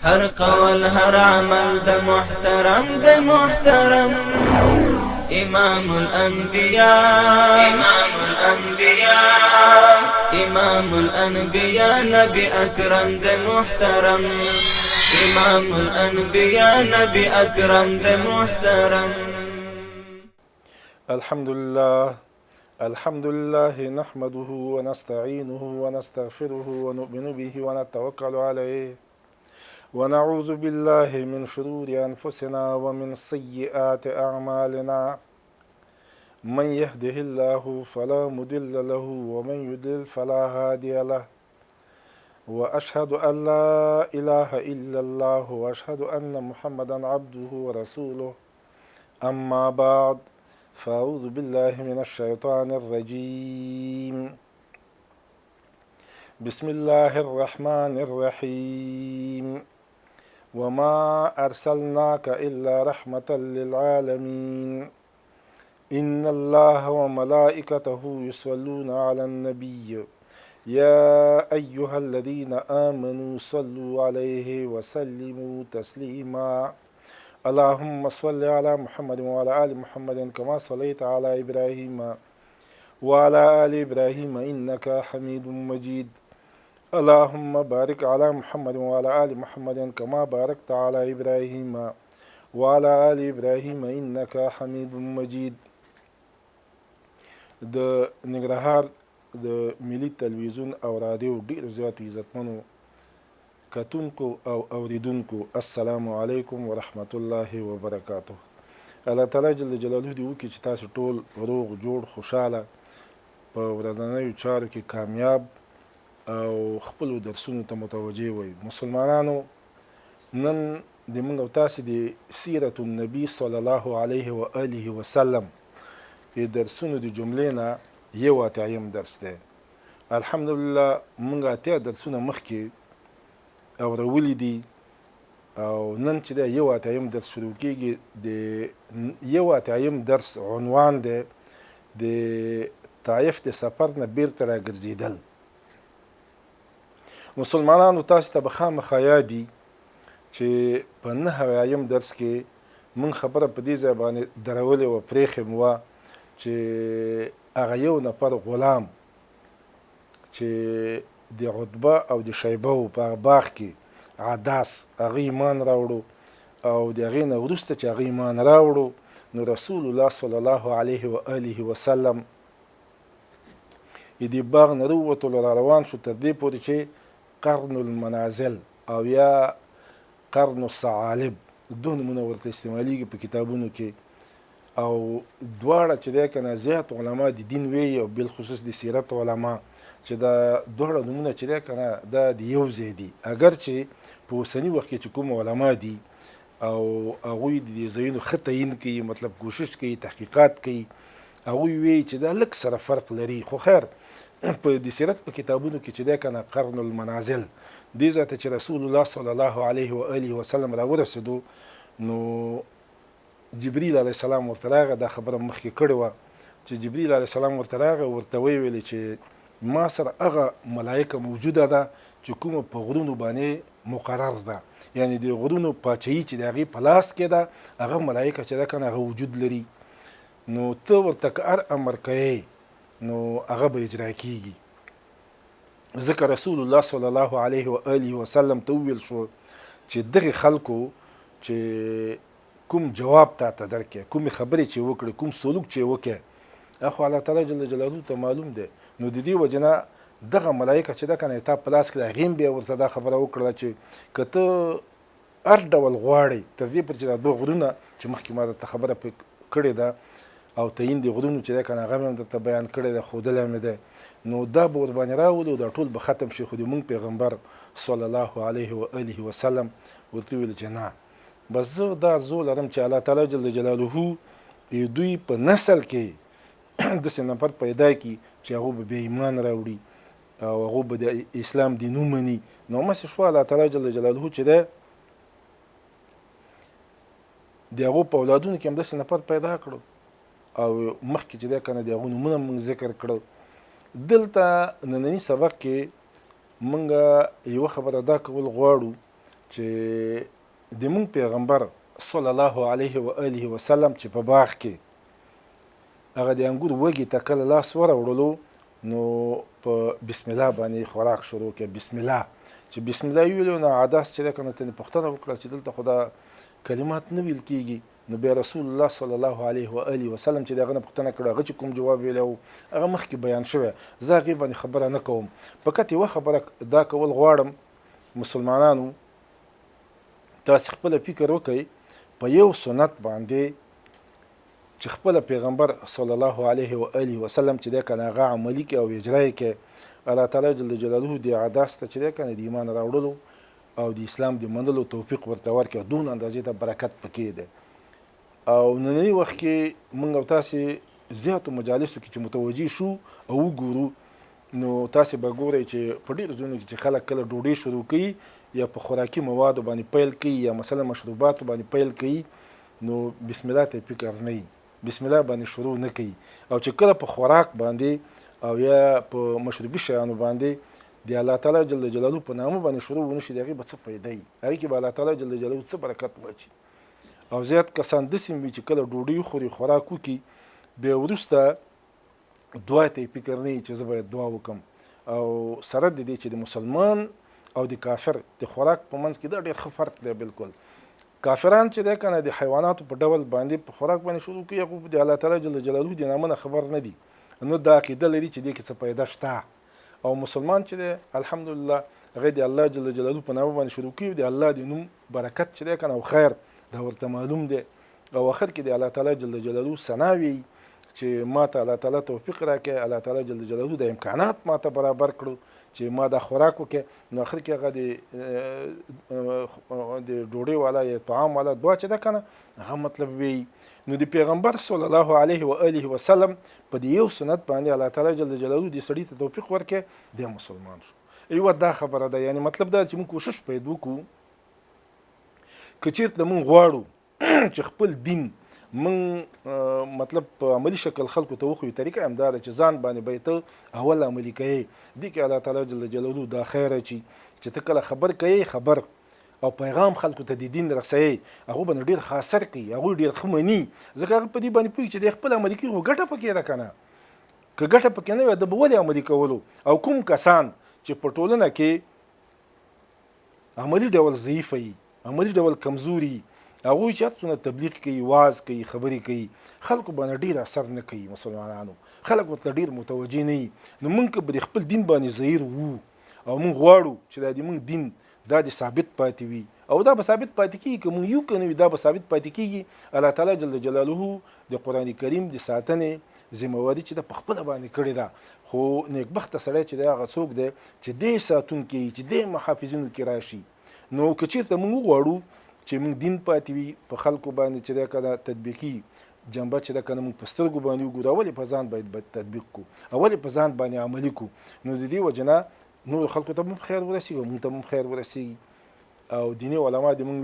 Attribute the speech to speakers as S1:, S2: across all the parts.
S1: هر قول هر عمل د محترم امام الانبیاء امام الانبیاء نبی اکرم د محترم امام الانبیاء نبی اکرم د محترم.
S2: الحمد لله نحمده ونستعينه ونستغفره ونؤمن به ونتوكل عليه ونعوذ بالله من شرور أنفسنا ومن سيئات أعمالنا. من يهده الله فلا مضل له ومن يضلل فلا هادي له، وأشهد أن لا إله إلا الله وأشهد أن محمدا عبده ورسوله. أما بعد، فأعوذ بالله من الشيطان الرجيم. بسم الله الرحمن الرحيم. وما أرسلناك إلا رحمة للعالمين. إن الله وملائكته يصلون على النبي يا أيها الذين آمنوا صلوا عليه وسلموا تسليما. اللهم صل على محمد وعلى آل محمد كما صليت على إبراهيم وعلى آل إبراهيم إنك حميد مجيد. اللهم بارك على محمد وعلى آل محمد كما باركت على إبراهيم وعلى آل إبراهيم إنك حميد مجيد. د ننګرهار د ملي تلویزیون او رادیو ډېرو زیاتو عزتمنو کتونکو او اوریدونکو، السلام علیکم ورحمت الله وبرکاته. الله تعالی جل جلاله دې وکړي چې تاسو ټول روغ جوړ خوشحاله په ورځنیو چارو کې کامیاب او خپلو درسونو ته متوجه وئ. مسلمانانو، نن د موږ او تاسې د سیرت النبي صلی الله علیه و آله وسلم درسونو د جملې نه یو اتیایم درس دی. الحمدلله موږ اتیا درسونه مخکې اورولي دي او نن چې دی یو اتیایم درس شروع کیږي. د یو اتیایم درس عنوان دی د طایف د سفر نه بیرته راګرځېدل. مسلمانانو، تاسو ته به خامخا یادي چې په نهه اویایم درس کې موږ خبره په دې ځای باندې درولې وه، پرېښې مو وه چې هغه یو نفر غلام چې د عتبه او د شیبه په هغه باغ کې عداس هغه ایمان راوړو او د هغې نه وروسته چې هغه ایمان راوړو نو رسول الله صلی الله علیه و آله وسلم د باغ نه راووتلو، را روان شو تر دې پورې چې قرن المنازل او یا قرن الثعالب دوه نومونه ورته استعمالیږي په کتابونو کې، او دواړه چې دی که نه زیات علما د دین ویي او بالخصوص د سیرت علما چې دا دواړه نومونه چې دی که نه دا د یو ځای دي، اگر چې په اوسني وخت کې چې کوم علما دي او هغوی د دې ځایونو ښه تعین کوي، مطلب کوشش کوي، تحقیقات کوي، هغوی ویي چې دا لږ سره فرق لري. خو خیر په د سیرت په کتابونو کې چې دی که نه قرن المنازل دې ځای ته چې رسول الله صلی الله علیه و آله وسلم راورسېدو نو جبریل علیه السلام ورته راغی. دا خبره مخکې کړې وه چې جبریل علیه السلام ورته راغی، ورته ویلې چې ما سره هغه ملایکه موجوده ده چې کومه په غرونو باندې مقرر ده، یعنی د غرونو پاچهي چې د هغې په لاس کې ده هغه ملایکه چې ده که نه هغه وجود لري، نو ته ورته که هر امر کوې نو هغه به اجرا کیږي. ځکه رسول الله صلی الله علیه و آله وسلم ته وویل شو چې دغې خلکو چې کوم جواب تا ته درکړي، کومې خبرې چې وکړي، کوم سلوک چې وکړي، خو الله تعالی جل جلاله ته معلوم دی. نو د دې وجه نه دغه ملایکه چې ده که نه تا په لاس کې د هغې هم بیا ورته دا خبره وکړله چې که ته هر ډول غواړې تر دې پورې چې دا دوه غرونه چې مخکې ما درته خبره کړې ده او تعین د غرونو چې دی که نه هغه مې هم درته بیان کړی دی، ښودلی مې دی، نو دا به ورباندې راولو، دا ټول به ختم شي. خو د مونږ پیغمبر صلی الله علیه و آله وسلم ورته وویل چې نه، بس زه دا ارزو لرم چې الله تعالی جل جلاله دوی په نسل کې داسې نفر پیدا کړي چې هغو به بیا ایمان راوړي او هغو به د اسلام دین ومني. نو همسې شوه الله تعالی جل جلاله چې دی د هغو په اولادونو کې هم داسې نفر پیدا کړو او مخکې چې دی که نه د هغو نومونه موږ ذکر کړو. دلته ننني سبق کې موږ یوه خبره دا کول غواړو چې د مونږ پیغمبر صلی الله علیه و آله وسلم چې په باغ کې هغه د انګور وږي ته کله لاس وروړلو نو په بسم الله باندې خوراک شروع کړ. بسم الله چې بسم الله ویلو نو عادت چې ده که نه ته پوښتنه وکړه چې دلته خو دا کلمات نه ویل کېږي. نو بیا رسول الله صلی الله علیه و آله وسلم چې د هغه نه پوښتنه کړه هغه چې کوم جواب ویلی و هغه مخکې بیان شوی. زه هغې باندې خبره نه کوم. فقط یوه خبره دا کول غواړم مسلمانانو تاسې خپله فکر وکئ په یو سنت باندې چې خپله پیغمبر صلی الله علیه و آله وسلم چې دی که نه هغه عملي کړي او اجرا یې کړي الله تعالی جل جلاله د عادات ته چې دی که نه د ایمان راوړلو او د اسلام د منلو توفیق ورته ورکړي. دون اندازې ته برکت پکې دی. او ننني وخت کې موږ او تاسې زیاتو مجالسو کې چې متوجه شو او وګورو نو تاسې به ګورئ چې په ډېرو ځایونو کې چې خلک کله ډوډۍ شروع کوي یا په خوراکي موادو باندې پیل کوي یا مثلا مشروباتو باندې پیل کوي نو بسم الله ته فکر نه وي، بسم الله باندې شروع نه کوي. او چې کله په خوراک باندې او یا په مشروبي شیانو باندې د الله تعالی جل جلاله په نامه باندې شروع ونه شي د هغې به څه پیدا وي، هغې کې به الله تعالی جل جلاله څه برکت واچي. او زیات کسان داسې وي چې کله ډوډۍ خوري خوراک وکړي بیا وروسته دعا ته یې فکر نه وي چې زه باید دعا وکړم. او سره د دې چې د مسلمان او د کافر د خوراک په منځ کې دا ډېر ښه فرق دی. بالکل کافران چې دی که نه د حیواناتو په ډول باندې په خوراک باندې شروع کوي هغه د الله تعالی جل جلاله د نامه نه خبر نه دي، نو دا عقیده لري چې دې کې څه پیدا شته. او مسلمان چې دی الحمدلله هغه د الله جل جلاله په نامه باندې شروع کوي، د الله د نوم برکت چې دی که نه او خیر دا ورته معلوم دی. او آخر کې د الله تعالی جل جلاله ثنا وي چې ما ته الله تعالی توفیق راکړي، الله تعالی جل جلاله د امکانات ما ته برابر کړو چې ما دا خوراک وکړي. نو آخر کې هغه د ډوډۍ والا یا طعام والا دعا چې ده که نه هغه مطلب وي. نو د پیغمبر صلی الله علیه و آله وسلم په دې یو سنت باندې الله تعالی جل جلاله دې سړي ته توفیق ورکړي دی مسلمان شو. یوه دا خبره ده، یعنی مطلب دا چې موږ کوشش باید وکړو که چېرته موږ غواړو چې خپل دین من مطلب په عملي شکل خلکو ته وښیو، طریقه همدا ده چې ځان باندې به یې ته اول عملي کوې. دې کې الله تعالی جل جلاله دا خیر اچي چې ته کله خبر کوې خبر او پیغام خلکو ته د دین رسوي هغوی به نو ډېر ښه اثر کوي، هغوی ډېر ښه مني، ځکه هغه په دې باندې پوهېږي چې دی خپل عملي کوي خو ګټه پکې ده که نه. که ګټه پکې نه وي د به ولې عملي کولو. او کوم کسان چې په ټولنه کې عملي ډول ضعیفه وي، عملي ډول کمزوري، هغوی چې هر څونه تبلیغ کوي، واز کوي، خبرې کوي، خلکو باندې ډېر اثر نه کوي. مسلمانانو خلک ورته ډېر متوجه نه وي. نو موږ که به د خپل دین باندې ظهیر وو او موږ غواړو چې دا د موږ دین دا د ثابت پاتې وي او دا به ثابت پاتې کېږي، که موږ یو که نه وي دا به ثابت پاتې کېږي. الله تعالی جل جلاله د قرآن کریم د ساتنې ذمهواري چې ده په خپله باندې کړې ده. خو نیکبخته سړی چې دی هغه څوک دی چې دی ساتونکی چې دی محافظینو کې راشي. نو که چېرته موږ وغواړو چې موږ دین پاتې وي په خلکو باندې چې دی که دا تطبیقي جنبه چې ده که نه موږ په سترګو باندې وګورو، اول په ځان باید تطبیق کړو، اول په ځان باندې عملي کړو. نو د دې وجه نه نور خلکو ته هم خیر ورسېږي او موږ ته هم خیر ورسېږي. او دیني علما د موږ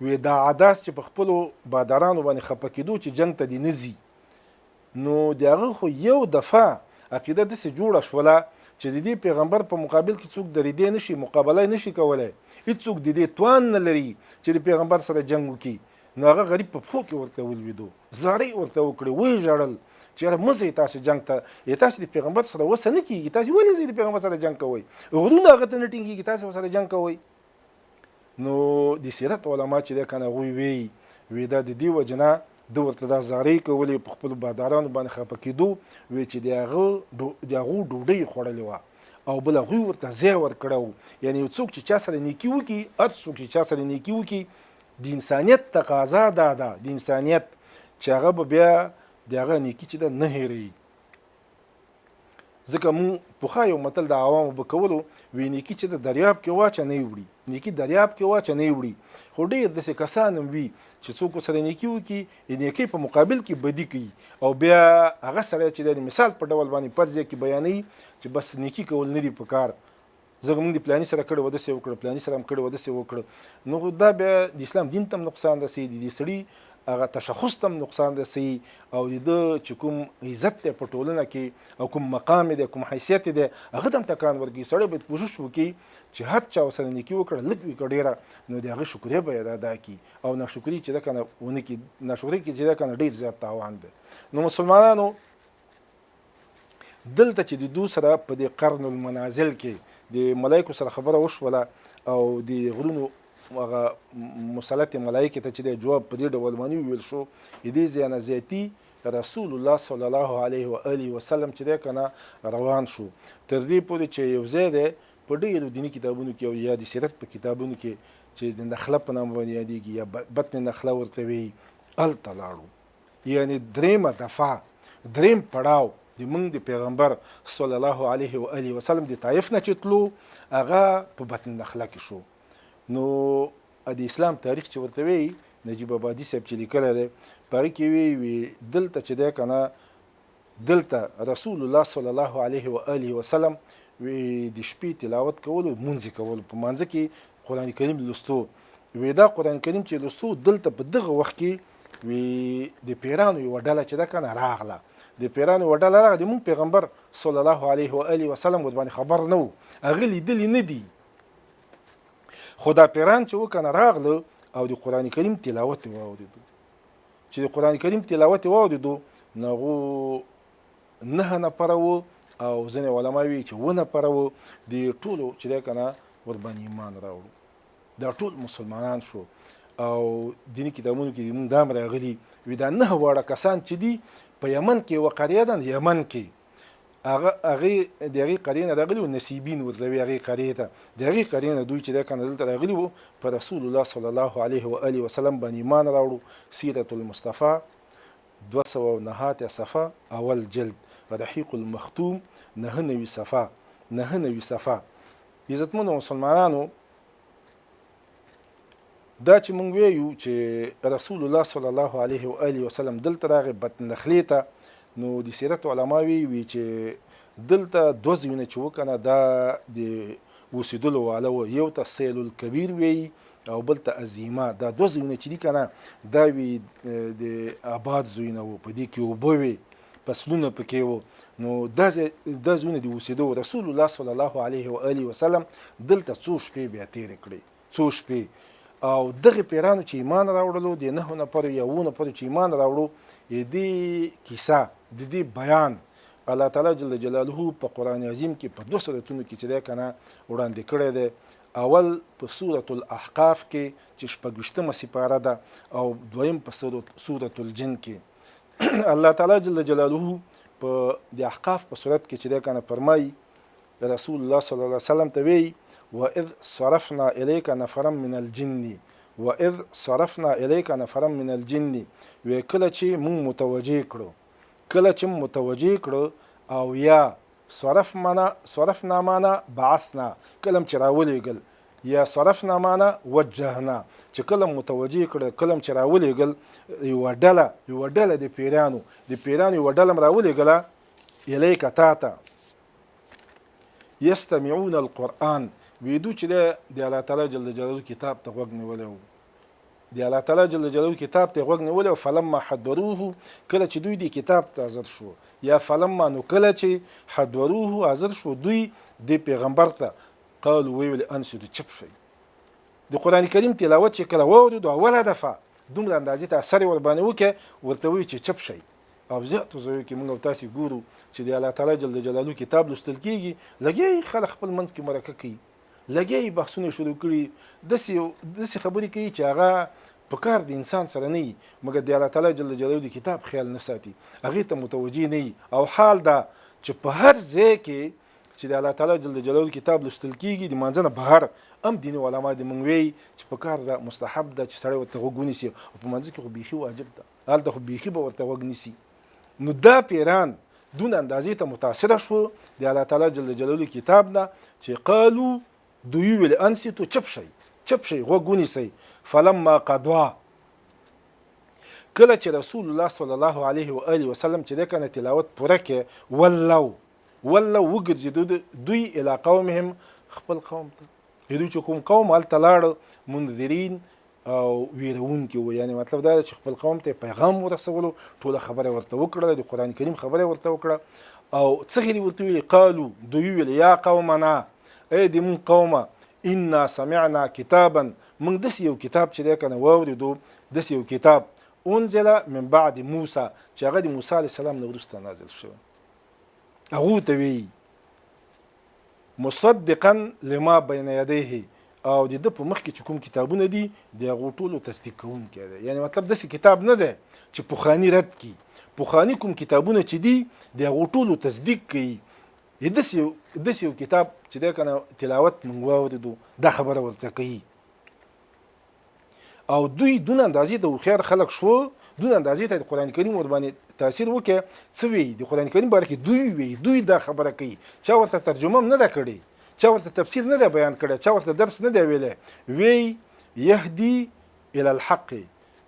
S2: وی دا عادات چې په خپلو بادارانو باندې خفه کېدو چې جنګ ته دې نه ځي، نو د هغه خو یو دفعه عقیده داسې جوړه شوله چې د دې پیغمبر په مقابل کې څوک درېدی نه شي، مقابله نه شي کولی، هېڅوک د دې توان نه لري چې د پیغمبر سره جنګ وکړي. نو هغه غریب په پښو کې ورته ولوېدو، زارۍ ورته وکړې، ویې ژړل چې یاره مه ځئ تاسې جنګ ته، تاسې د پیغمبر سره وسه نه کېږي، تاسې ولې ځئ د پیغمبر سره جنګ کوئ، غرونه هغه ته نه ټینګېږي، تاسې ورسره جنګ کوئ. نو د سیرت علما چې دی که نه هغوی وی دا د دې وجه نه ده ورته دا زارۍ کولې، په خپلو بادارانو باندې خفه کېدو، وی چې د هغو ډوډۍ خوړلې وه او بل هغوی ورته ځای ورکړی و. یعنې یو څوک چې چا سره نیکي وکړي، هر څوک چې چا سره نیکي وکړي د انسانیت تقاضا دا ده، د انسانیت چې هغه به بیا د هغه نیکي چې ده نه هېروي. ځکه مونږ پخوا یو متل د عوامو به کولو، وی نیکي چې د دریاب کې واچه نه وړي، نیکي دریاب کې واچه نه وړي. خو ډېر داسې کسان هم وي چې څوک ورسره نیکي وکړي، نیکۍ په مقابل کې بدي کوي او بیا هغه سړی چې د مثال په ډول باندې پرځای کې بیانوي چې بس نیکي کول نه دي په کار، ځکه موږ د پلاني سره کړی و داسې وکړه، پلاني سره هم کړی و داسې وکړه. نو دا بیا د اسلام دین ته هم نقصان رسوي، د دې سړي هغه تشخص ته نقصان رسوي او د چې کوم عزت دی په ټولنه کې او کوم مقام دی کوم حیثیت دی هغه ته هم ټکان ورکړي. سړی باید کوشش وکړي چې هر چا ورسره نیکي وکړه لږ وي که ډېره نو د هغه شکریه باید ادا کړي او ناشکري چې ده که نه ونه کړي. ناشکري کې چې ده که نه ډېر زیات تاوان دی. نو مسلمانانو دلته چې د دو سره په دې قرن المنازل کې د ملایکو سره خبره وشوله او د غرونو هغه مسلط ملایکې ته چې د جواب په دې ډول باندې وویل شو د دې ځای نه زیاتي رسول الله صلی الله علیه و آله وسلم چې دی که نه روان شو تر دې پورې چې یو ځای دی په ډېرو دیني کتابونو کې او یا د سیرت په کتابونو کې چې د نخله په نامه باندې یادېږي یا بطن نخله ورته وایي هلته لاړو. یعنې درېیمه دفعه درېیم پړاو د موږ د پیغمبر صلی الله علیه و آله وسلم د طایف نه چې تلو هغه په بطن نخله کې شو. نو د اسلام تاریخ چې ورته وایي نجیب آبادي صاحب چې لیکلی دی په هغې کې وی دلته چې دی که نه دلته رسول الله صلی الله علیه و آله وسلم وی د شپې تلاوت کولو مونځ کولو په مانځه کې قرآن کریم لوستو وی دا قرآن کریم چې لوستو دلته په دغه وخت کې وی د پیرانو یوه ډله چې ده که نه راغله د پیرانو یوه ډله راغله د مونږ پیغمبر صلی الله علیه و آله وسلم ورباندې خبر نه و هغه لیدلي نه دي خو دا پیران چې و که نه راغله او د قرآن کریم تلاوت یې واورېدو چې د قرآن کریم تلاوت یې واورېدو نو هغو 9 نفره وو او ځینې علما وایي چې 7 نفره وو د ټولو چې دی که نه ورباندې ایمان راوړو دا ټول مسلمانان شو. او دیني کتابونو کې موږ دا هم راغلي وي دا 9 واړه کسان چې دي په یمن کې یوه قریه ده یمن کې هغې د هغې قریې نه راغلي وو نصیبین ورته وایي هغې قریې ته د هغې قریې نه دوی چې دی که نه دلته راغلي وو په رسول الله صلی الله علیه و آله وسلم باندې ایمان راوړو. سیرت المصطفی 209 صفحه اول جلد رحیق المختوم 9 صفحه عزتمنو مسلمانانو دا چې مونږ ویو چې رسول الله صلی الله علیه و آله وسلم دلته راغی بطن نخلې ته نو د سیرت علما وی چې دلته 2 ځایونه چې وکنه دا د اوسېدلو واله و یو ته سیل الکبیر وی او بل ته عظیمه دا 2 ځایونه چې دي که نه دا وی د آباد ځایونه و په دې کې اوبه وې فصلونه پکې وو نو دا ځایونه د اوسېدو رسول الله صلی الله علیه و آله وسلم دلته څو شپې بیا تېرې کړې څو شپې او دغه پیرانو چې ایمان راوړلو د 9 نفرو یا 7 نفرو چې ایمان راوړو دې کیسه د دې بیان الله تعالی جل جلاله په قرآن عظیم کې په 2 سورتونو کې چې دی که نه وړاندې کړی دی. اول په سورة الاحقاف کې چې 26مه سپاره ده او دویم په سورة الجن کې الله تعالی جل جلاله په د احقاف په صورت کې چې دی که نه فرمایي رسول الله صلی الله علیه وسلم ته وایي وَإِذْ صَرَفْنَا إِلَيْكَ نَفَرًا مِنَ الْجِنِّ وَإِذْ صَرَفْنَا إِلَيْكَ نَفَرًا مِنَ الْجِنِّ وی کله چې مونږ متوجه کړو او یا صرفنا معنا بعثنا کلم چې راولېږل یا صرفنا معنا وجهنا چې کلم متوجه کړه کلم چې راولېږل یوه ډله د پیرانو یوه ډله م راولېږله الیک تا ته یستمعون القرآن ویدو چې د الله تعالی جل جلاله کتاب ته غوږ نیولی و د الله تعالی جل جلاله کتاب ته غوږ نیولی و فلما حضروه کله چې دوی د کتاب ته حاضر شو یا فلما نو کله چې حضروه حاضر شو دوی د پیغمبر ته قالو ویل انصتو چپ شئ د قرآن کریم تلاوت چې کله واورېدو اوله دفعه دومره اندازې ته اثر یې ورباندې وکړه ورته وایي چې چپ شئ. او زیاتو ځایو کې موږ او تاسې ګورو چې د الله تعالی جل جلاله کتاب لوستل کېږي لګیا خلک خپل منځ کې مرکه کوي لګیا بحثونه شروع کړي داسې خبرې کوي چې هغه په کار د انسان سره نه وي مګر د الله تعالی جل جلاله د کتاب خیال نه ساتي هغې ته متوجه نه وي. او حال دا چې په هر ځای کې چې د الله تعالی جل جلاله کتاب لوستل کېږي د مانځه نه بهر هم دیني علما د موږ وایي چې په کار ده مستحب ده چې سړی ورته غوږ ونیسي او په مانځه کې خو بیخي واجب ده هلته خو بیخي به ورته غوږ نیسي. نو دا پیران دون اندازې ته متاثره شو د الله تعالی جل جلاله کتاب نه چې قالو دوی ویل انصتو چپ شئ غوږ ونیسئ. فلما قضوا کله چې رسول الله صلی الله علیه و آله وسلم چې دی که نه تلاوت پوره کړې ولو وګرځېدو دوی الی قومهم خپل قوم ته دوی چې کوم قوم هلته لاړه منذرین او ویرونکي وو. یعنې مطلب دا دی چې خپل قوم ته پیغام ورسولو، ټوله خبره ورته وکړه، د قرآن کریم خبره ورته وکړه. او څه غلي ورته ویلي؟ قالو دوی ویل یا قومنا ای د مونږ قومه انا سمعنا کتابا موږ داسې یو کتاب چې دی که نه واورېدو، داسې یو کتاب انزل من بعد موسی چې هغه د موسی علیه السلام نه وروسته نازل شوی. هغو ته وایي مصدقا لما بین یدیه، او د ده په مخکې چې کوم کتابونه دي د هغو ټولو تصدیق کوونکی دی. یعنې مطلب داسې کتاب نه دی چې پخواني رد کړي، پخواني کوم کتابونه چې دي د هغو ټولو تصدیق کوي. داسې یو کتاب چې دی که نه تلاوت موږ واورېدو، دا خبره ورته کوي. او دوی دونه اندازې د هوښیار خلک شو، دونه اندازې ته د قرآن کریم ورباندې تاثیر وکړي. څه وایي د قرآن کریم باره کې؟ دوی وایي، دوی دا خبره کوي. چا ورته ترجمه هم نه ده کړې، چا ورته تفسیر نه دی بیان کړی، چا ورته درس نه دی ویلی. وی یهدي الی الحق،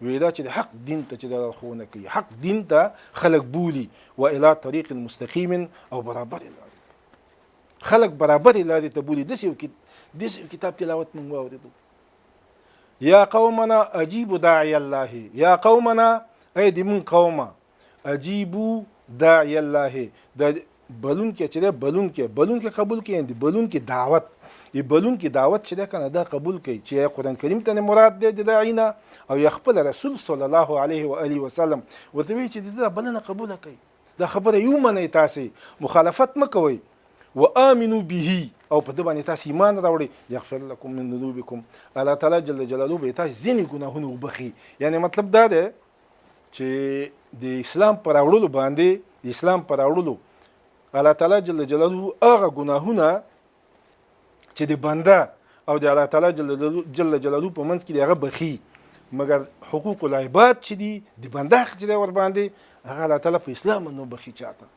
S2: وی دا چې د حق دین ته چې دا لارښوونه کوي، حق دین ته خلک بولي. و الی طریق مستقیم، او برابر لارې خلک برابر لارې ته بولي. داسې یو کتاب تلاوت موږ واورېدو. یا قومنا اجیبوا داعی الله، یا قومنا ای د مونږ قومه اجیبوا داعی الله، د بلونکي چې دی بلونکي قبول کوي، یعنې د بلونکي دعوت بلونکي دعوت چې دی که نه دا قبول کوي، چې قرآن کریم ته نه مراد دی د داعي نه، او یا خپل رسول صلی الله علیه و آله وسلم ورته وایي چې دا بلنه قبوله کوي، دا خبره یې ومنئ، تاسې مخالفت مه کوئ. و آمنوا به، او په ده باندې تاسې ایمان راوړئ. یغفر لکم من ذنوبکم، الله تعالی جل جلاله به تاسې ځینې ګناهونه وبخي. یعنې مطلب دا دی چې د اسلام په راوړلو باندې، د اسلام په راوړلو الله تعالی جل جلاله هغه ګناهونه چې د بنده او د الله تعالی جل جلاله په منځ کې د هغه بخي، مګر حقوق العباد چې دي د بنده حق چې دی ورباندې، هغه الله تعالی په اسلام نه بخي چاته.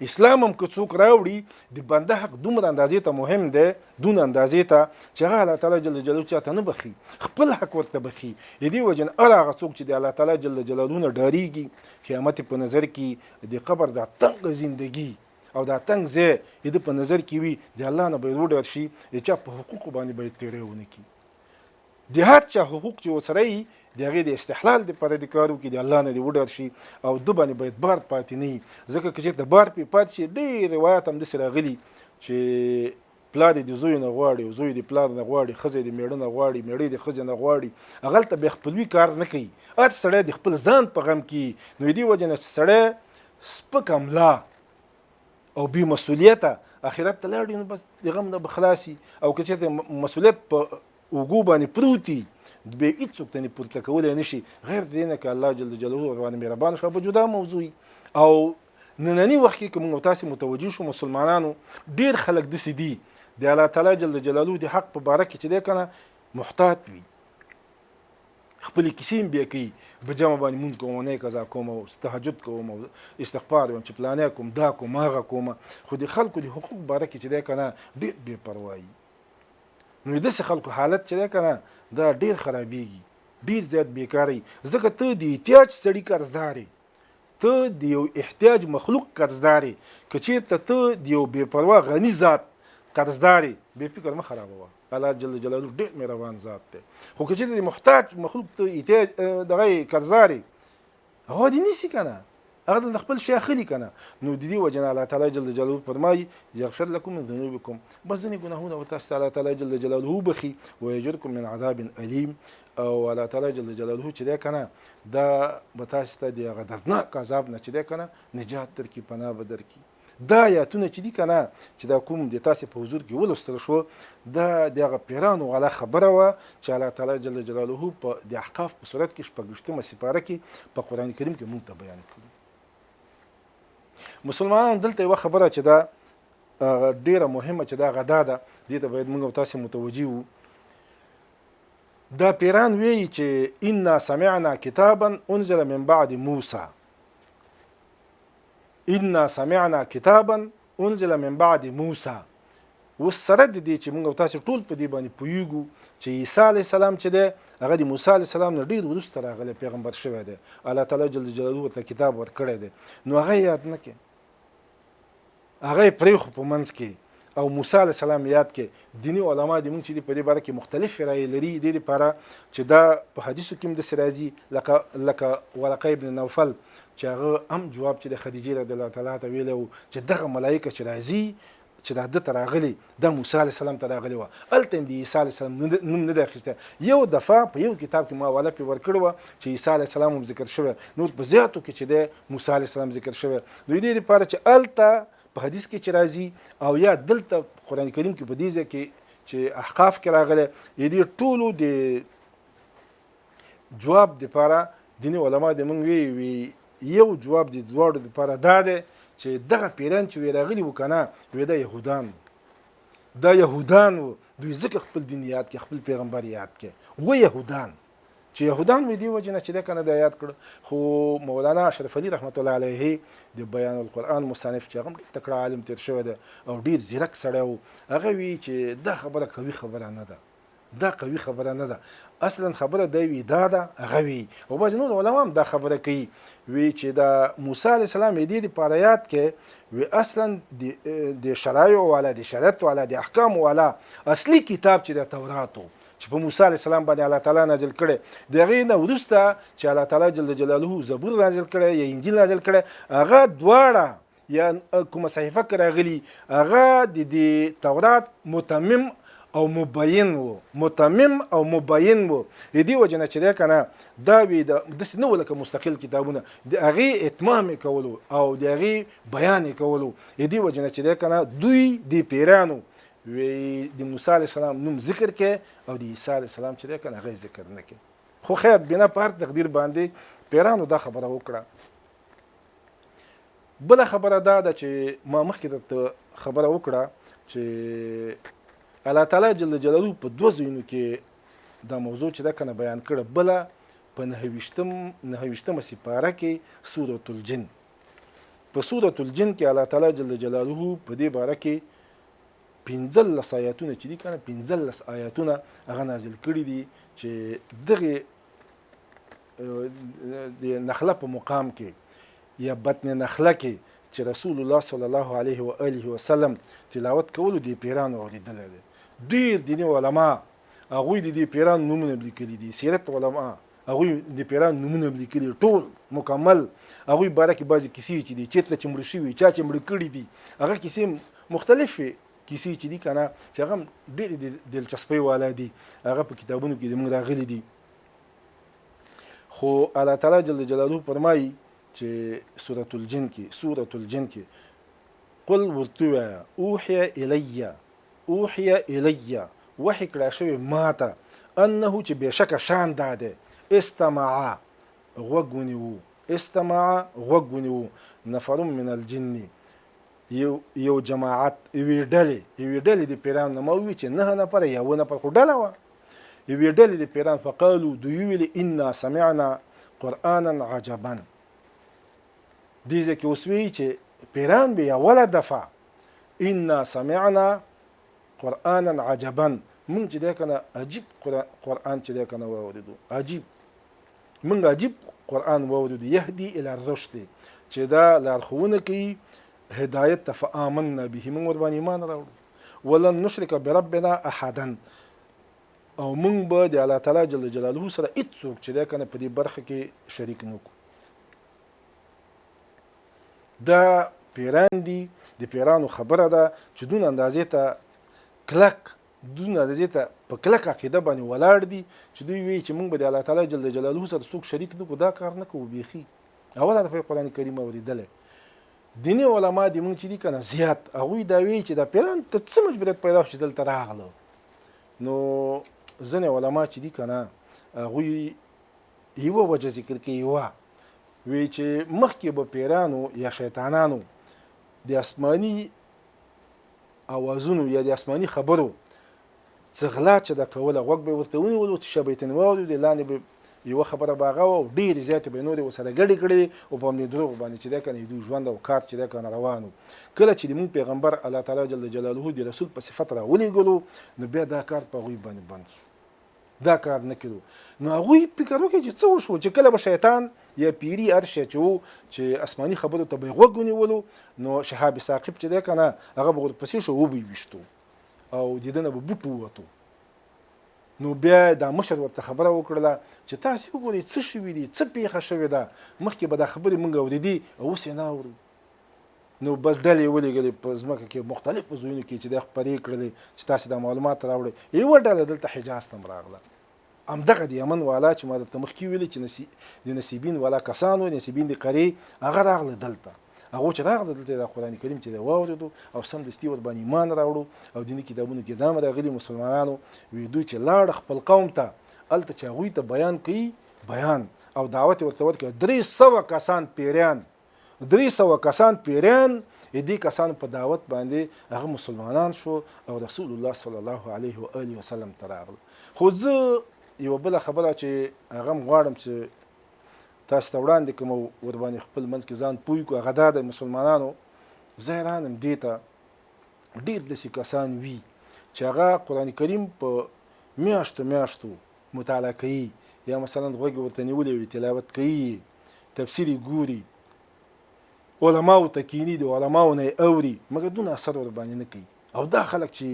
S2: اسلام هم که څوک راوړي، د بنده حق دومره اندازې ته مهم دی، دون اندازې ته چې هغه الله تعالی جل جلاله چاته نه بخي، خپل حق ورته بخي. د دې وجه نه هر هغه څوک چې د الله تعالی جل جلاله نه ډارېږي، قیامت په نظر کې د قبر دا تنګ زندگی او دا تنګ ځای د په نظر کې وي، د الله نه باید وډار شي، د چا په حقوقو باندې باید تیری ونه کړي. د هر چا حقوق چې ورسره وي د هغې د استحلال دپاره د کار وکړي، د الله نه دې وډار شي، او ده باندې باید بار پاتې نه وي. ځکه که چېرته بار پرې پاتې شي، ډېر روایات هم داسې راغلي چې پلار د زوی نه غواړي، او زوی د پلار نه غواړي، ښځه د میړه نه غواړي، میړه د ښځې نه غواړي، هغلته بیا خپلوي کار نه کوي، هر سړی د خپل ځان په غم کې. نو د دې وجه نه سړی سپک املا او بې مسؤلیته آخرت ته لاړ، نو بس د غم نه به خلاصي. او که چېرته مسؤلیت په اوږو باندې پروت وي، به هېڅوک ته نه پورته کولی نه شي، غیر د دې نه که الله جل جلاله ورباندې مهربانه شو، به جدا موضوع وي. او ننني وخت کې که موږ تاسې متوجه شو، مسلمانانو ډېر خلک داسې دي د الله تعالی جل جلاله د حق په باره کې چې دی که نه محتاط وي، خپلې کیسې هم بیا کوي، په جمع باندې مونځ کوم، نه قضا کوم، او تهجد کوم، او استغفار وایم چې پلانی کوم، دا کوم، هغه کوم، خو د خلکو د حقوق باره کې چې دی که نه ډېر بې پروایي. نو داسې خلکو حالت چې دی که نه دا ډېر خرابېږي، ډېر زیات بیکاري. ځکه ته د احتیاج سړي قرضدار یې، ته د یو احتیاج مخلوق قرضدار یې. که چېرته ته د یو بې پروا غني ذات قرضدار یې، بې فکر مه خرابوه، الله جل جلاله ډېر مهربان ذات دی. خو که چېرته د محتاج مخلوق ته احتیاج دغه قرضدار یې، هغه دې نیسي که نه، هغه د خپل شی اخلي که نه. نو د دې وجه نه الله تعالی جل جلاله فرمایي یغفر لکم من ذنوبکم، بس ځینې ګناهونه ورته تاسو ته الله تعالی جل جلاله وبخي، ویجرکم من عذاب الیم، او الله تعالی جل جلاله چې دی که نه دا به تاسو ته د هغه دردناک عذاب نه چې دی که نه نجات درکړي، پناه به درکړي. دا آیاتونه چې دي که نه چې دا کوم د تاسې په حضور کې ولوستل شو، دا د هغه پیرانو غله خبره وه چې الله تعالی جل جلاله په د احقاف په صورت کې 26مه سپاره کې په قرآن کریم کې موږ ته بیان کړي. مسلمانانو دلته یوه خبره چې دا ډیره مهمه چې دا غدا ده، دې ته باید موږ او تاسې متوجه وو. دا پیران وایي چې انا سمعنا کتابا انزل من بعد موسی، انا سمعنا کتابا انزل من بعد موسی. اوس سره د دې چې موږ او تاسې ټول په دې باندې پوهیږو چې عیسی علیه السلام چې دی هغه د موسی علیه السلام نه ډېر وروسته راغلی پیغمبر شوی دی، الله تعالی جل جلاله ورته کتاب ورکړی دی، نو هغه یې یاد نه کړي، هغه یې پرېښو په منځ کې، او موسی علیه السلام یاد کې دینی علما د موږ چې په دې باره کې مختلف رایې لري د دې لپاره چې دا په حدیثو کې هم داسې راځي لکه ورقه ابن نوفل چې هغه هم جواب چې د خدیجې رضی الله تعالی ته ویلی و چې دغه ملایکه چې راځي چې دا ده ته راغلي دا موسی علیه السلام ته راغلي وه هلته هم د عیسی علیه السلام نوم نه دی اخیستی یو دفعه په یو کتاب کې ما حواله پرې ورکړې وه چې عیسی علیه السلام هم ذکر شوی نور په زیاتو کې چې دی موسی علیه السلام ذکر شوی نو د دې لپاره چې هلته په حدیث کې چې راځي او یا دلته قرآن کریم کې په دې ځای کې چې احقاف کې راغلی د دې ټولو د جواب دپاره دیني علما د موږ وی یو جواب د دواړو دپاره دا دی چې دغه پیران چې وی راغلي وو که نه وی دا یهودان وو دوی ځکه خپل دین یاد کې خپل پیغمبر یاد کې و یهودان چې یهودان وی دی وجه نه چې ده که نه دا یاد کړه خو مولانا اشرف علي رحمت الله علیه د بیان القرآن مصنف چې هغه هم ډېر تکړه عالم تېر شوی دی او ډېر ځیرک سړی و هغه وی چې دا خبره قوي خبره نه ده دا قوي خبره نه ده اصلا خبره دی وی دا ده هغه وی او بعضې نور علما هم دا خبره کوي وی چې دا موسی علیه السلام یې دې دپاره یاد کې وی اصلا د شرایع والا د شریعت والا د احکام والا اصلي کتاب چې د تورات و چې په موسی علیه السلام باندې الله تعالی نازل کړی د هغې نه وروسته چې الله تعالی جل جلاله زبور نازل کړی یا انجیل نازل کړی هغه دواړه یا کومه صحیفه کې راغلي هغه د تورات متمم او مبین و د دې وجه نه چې دی که نه دا وي داسې نه و لکه مستقل کتابونه د هغې اتمام یې کولو او د هغې بیان یې کولو د دې وجه نه چې دی که نه دوی د پیرانو وی د موسی علیه السلام نوم ذکر کې او د عیسی علیه السلام چې دی که نه هغه ذکر نه کې خو خیر بنا په هر تقدیر باندې پیرانو دا خبره وکړه بله خبره دا ده چې ما مخکې درته خبره وکړه چې الله تعالی جل جلاله په دوه ځایونو کې دا موضوع چې ده که نه بیان کړه بله په نهه سپاره کې سورة الجن په سورة الجن کې الله تعالی جل جلاله په دې باره کې 15 آیاتونه چې دي که نه 15 آیاتونه هغه نازل کړي دي چې دغې د نخله په مقام کې یا بطن نخله کې چې رسول الله صلی الله علیه و آله وسلم تلاوت کولو د پیرانو اورېدلی دی ډېر دیني علما هغوی د دې پیرانو نومونه لیکلي دي سیرت علما هغوی د پیرانو نومونه لیکلي ټول مکمل هغوی باره کې بعضې کیسې چې دي چېرته چې مړه شوي چا چې مړه کړي دي هغه کیسې مختلفې کیسې چې دي که نه چې هغه هم ډېرې دلچسپۍ والا دي هغه په کتابونو کې زموږ راغلي دي خو الله تعالی جل جلاله فرمایي چې سورة الجن کې قل ورته ووایه اوحي الی وحی کړی شوی ماته انه چې بېشکه شان دا دی استمع غوږ ونیو نفر من الجن یو جماعت یوې ډلې د پیرانو نه ما ووي چې 9 نفره یا 7 نفر خو ډله وه یوې ډلې د پیرانو فقالو دوی ویلې انا سمعنا قرآنا عجبا دې ځای کې اوس وایي چې پیران به اوله دفعه انا سمعنا قرآنا عجبا مونږ چې دی که نه عجیب قرآن چې دی که نه واورېدو مونږ عجیب قرآن واورېدو یهدي الی الرشد چې دا لارښوونه کوي هدایت ته فآمنا به مونږ ورباندې ایمان راوړو ولن نشرک بربنا احدا او مونږ به د الله تعالی جل جلاله سره هېڅوک چې دی که نه په دې برخه کې شریک نه کړو دا پیران دي د پیرانو خبره ده چې دون اندازې ته په کلک عقیده باندې ولاړ دي چې دوی وایي چې موږ به د الله تعالی جل جلاله سره څوک شریک نه کړو دا کار نه کوو بیخي اوله دفعه قرآن کریم اورېدلی دیني علما دي موږ چې دي که نه زیات هغوی دا وایي چې دا پیران ته څه مجبوریت پیدا شو چې دلته راغله نو ځینې علما چې دي که نه هغوی یوه وجه ذکر کوي وی چې مخکې به پیرانو یا شیطانانو د آسماني اوازونو یا د آسماني خبرو څه غلا چې دا کوله غوږ به ورته ونیولو چې شبه یې ترې واورېدو لاندې به یوه خبره به هغه وه او ډېرې زیاتې به یې نورې ورسره ګډې کړې او په همدې دروغ باندې چې دی که نه دوی ژوند او کار چې دی که نه روان و کله چې د مونږ پیغمبر الله تعالی جل جلاله د رسول په صفت راولېږلو نو بیا دا کار په هغوی باندې بند شو دا کار نه کړو. نو هغوی فکر وکړي چې څه وشو، چې کله به شیطان یا پیري هر شی چې آسماني خبرو ته به یې غوږ ونیولو، نو شهاب ثاقب چې دی که نه هغه به ورپسې شو، وبه یې ویشتو او د ده نه به بوټ ووتو. نو بیا دا مشر ورته خبره وکړله چې تاسې وګورئ څه شوي دي، څه پیښه شوې ده، مخکې به دا خبرې موږ اورېدي او اوس یې نه اورو. نو بس ډلې ولېږلې په ځمکه کې مختلفو ځایونو کې چې دا خپرې کړلې چې تاسې دا معلومات راوړئ. یوه ډله دلته حجاز ته هم راغله، همدغه د یمن والا چې ما درته مخکې ویلې چې د نصیبین والا کسان وو، نصیبین د قریې، هغه راغله دلته. هغو چې راغله دلته دا قرآن کریم چې دی واورېدو او سمدستي ورباندې ایمان راوړو او دیني کتابونو کې دا هم راغلي مسلمانانو وی دوی چې لاړه خپل قوم ته، هلته چې هغوی ته بیان کوي بیان او دعوت ورته ورکوي. 300 کسان پیریان، 300 کسان پیریان دې کسانو په دعوت باندې هغه مسلمانان شو او رسول الله صلی الله علیه و آله وسلم ته راغله. خو زه یوه بله خبره چې هغه هم غواړم چې تاسو ته وړاندې کوم او ورباندې خپل منځ کې ځان پوه کړو، هغه دا د مسلمانانو زه حیران یم دې ته ډېر داسې کسان وي چې هغه قرآن کریم په میاشتو میاشتو مطالعه کوي، یا مثلا غوږ ورته نیولی وي تلاوت کوي، تفسیر یې ګوري، علماو ته کیني، د علماو نه یې اوري، مګر دونه اثر ورباندې نه کوي. او دا خلک چې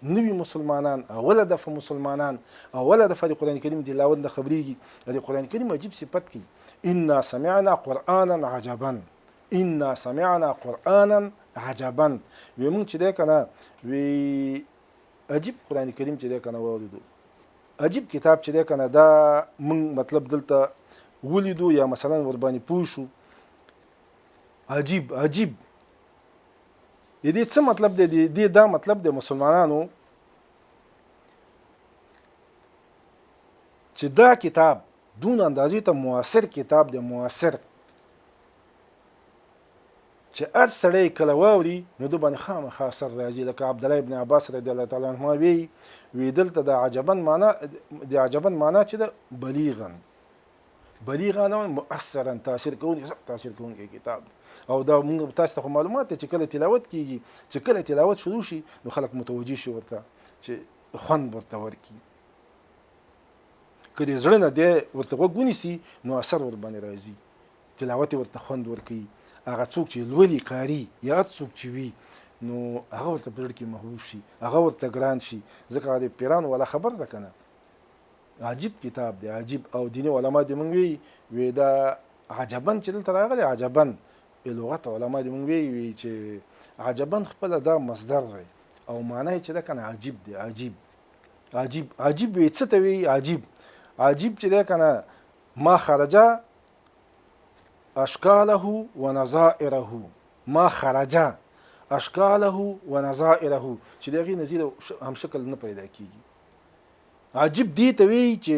S2: نوي مسلمانان، اوله دفعه مسلمانان، اوله دفعه د قرآن کریم تلاوت نه خبرېږي، د قرآن کریم عجیب صفت کوي، انا سمعنا قرآنا عجبا، انا سمعنا قرآنا عجبا. وی مونږ چې دی که نه وی عجیب قرآن کریم چې دی که نه واورېدو، عجیب کتاب چې دی که نه دا مونږ مطلب دلته ولیدو یا مثلا ورباندې پوه شو. عجیب عجیب د دې څه مطلب دی؟ د دا مطلب د مسلمانانو چې دا کتاب دون اندازې ته موثر کتاب دی، موثر چې هر سړی کله واوري نو د باندې خامخا اثر راځي. لکه عبدالله ابن عباس رضی الله تعالی عنهما وی دلته د عجبا معنا، د عجبا معنا چې د بلیغا، بلیغا نه مؤثرا، تاثیر کوونکی کتاب. او دا موږ تاسو ته خو معلومات دی چې کله تلاوت کیږي، چې کله تلاوت شروع شي نو خلک متوجه شي ورته چې خوند ورته ورکړي. که د زړه نه دی ورته غوږ ونیسي نو اثر ورباندې راځي، تلاوت ورته خوند ورکوي. هغه څوک چې لولي قاري یا هر څوک چې وي نو هغه ورته په زړه کې محبوب شي، هغه ورته ګران شي. ځکه د پیرانو والا خبر ده که نه، عجیب کتاب دی، عجیب. او دیني علما دې مونږ وی دا عجبن چې دلته راغلی، عجبن لغت علما دې مونږ وی چې عجبن خپله دا مصدر دی او معنی یې چې ده که نه عجیب دی. عجیب عجیب عجیب وی څه ته وی؟ عجیب عجیب چې دی که نه ما خرجه اشکاله و نظائره، ما خرجه اشکاله و نظائره چې د هغې نظیر هم شکل نه پیدا کیږي. عجیب دې ته وی چې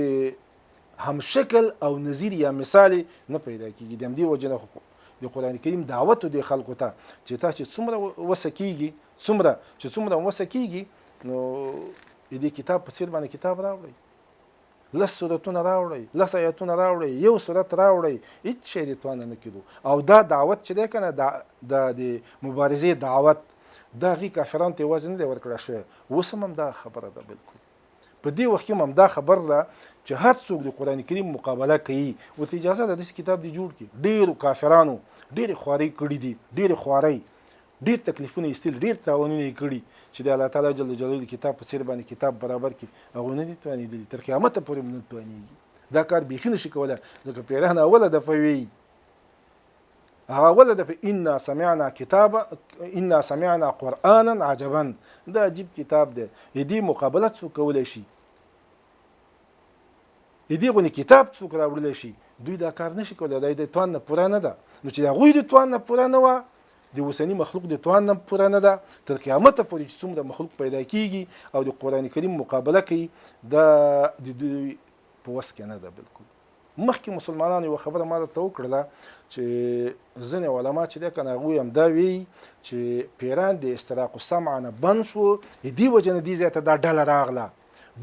S2: هم شکل او نظیر یا مثال نه پیدا کیږي. د همدې وجه نه د قرآن کریم دعوت د خلقو ته چې تاسو څومره وسه کیږي، څومره وسه کیږي نو دې کتاب په څیر باندې کتاب راوړئ، 10 سورتونه راوړئ، 10 آیتونه راوړئ، یو سورت راوړئ، هیڅ شی دې توانه نه کېدو. او دا دعوت چې دی که نه د مبارزې دعوت، دا هغې کافرانو ته یوازې نه دی ورکړی شوی، اوس هم دا خبره ده. بلکل په دې وخت کې هم دا خبر ده چې هر څوک د قرآن کریم مقابله کوي ورته اجازه ده داسې کتاب دې جوړ کړي. ډېرو کافرانو ډېرې خوارۍ کړي دي، ډېرې خوارۍ، ډېر تکلیفونه یې ایستلي، ډېر تاوانونه یې کړي چې د الله تعالی جل جلاله د کتاب په څیر باندې کتاب برابر کړي، هغوی نه دي توانېدلي، تر قیامته پورې هم نه توانېږي. دا کار بیخي نشي کولی. ځکه پیران اوله دفعه وی، هغه اوله دفعه انا سمعنا قرآنا عجبا، دا عجیب کتاب دی. دې مقابله څوک کولی شي؟ دې غونې کتاب څوک راوړلی شي؟ دوی دا کار نشي کولی، دا د توان نه پوره نه ده. نو چې د هغوی د توان نه پوره نه وه، د اوسني مخلوق د توان نه پوره نه ده، تر قیامته پورې چې څومره مخلوق پیدا کیږي او د قرآن کریم مقابله کوي، دا د دوی په وس کې نه ده. بلکل مخکې مسلمانانو یوه خبره ما درته وکړله چې ځینې علما چې دی که نه هغوی همدا وایي چې پیران د استراق السمع نه بند شو، د دې وجې نه دې ځای ته دا ډله راغله.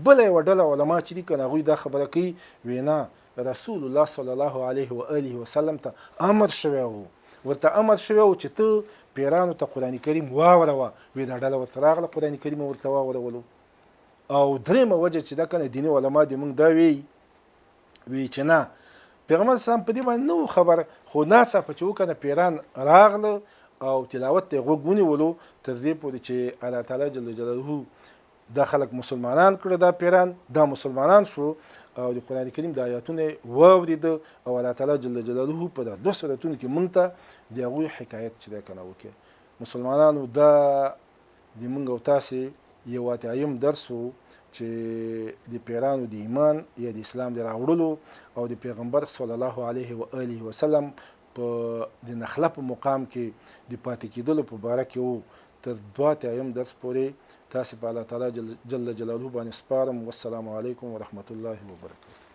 S2: بله یوه ډله علما چې دي که نه هغوی دا خبره کوي، وی نه، رسول الله صلی الله علیه و آله وسلم ته امر شوی و، ورته امر شوی و چې ته پیرانو ته قرآن کریم واوروه. وی دا ډله ورته راغله، قرآن کریم ورته واورولو. او درېمه وجه چې دا کنه دیني علما دې موږ دا وی چې نه پیغمبر اسلام په دې باندې نو خبر خو ناڅاپه چې وکنه پیران راغله او تلاوت ته غوږ ونیولو تر دې پورې چې الله تعالی جل جلاله دا خلک مسلمانان کړه دا پیران دا مسلمانان شو او د قران کریم د آیاتونه واورید او الله تعالی جل جلاله په دا دوه سورتونو کې مونږ ته د هغوی حکایت چې دا کنه وکړي مسلمانانو دا د مونږ او تاسې یو اتایم درس و چې د پیرانو د ایمان یا د اسلام د راوړلو او د پیغمبر صلی الله علیه و آله وسلم په د نخله په مقام کې د پاتې کېدلو په باره کې و تر دوه اتایم درس پورې تاسې په الله تعالی جل جلاله باندې سپارم. والسلام علیکم ورحمة الله وبرکاته.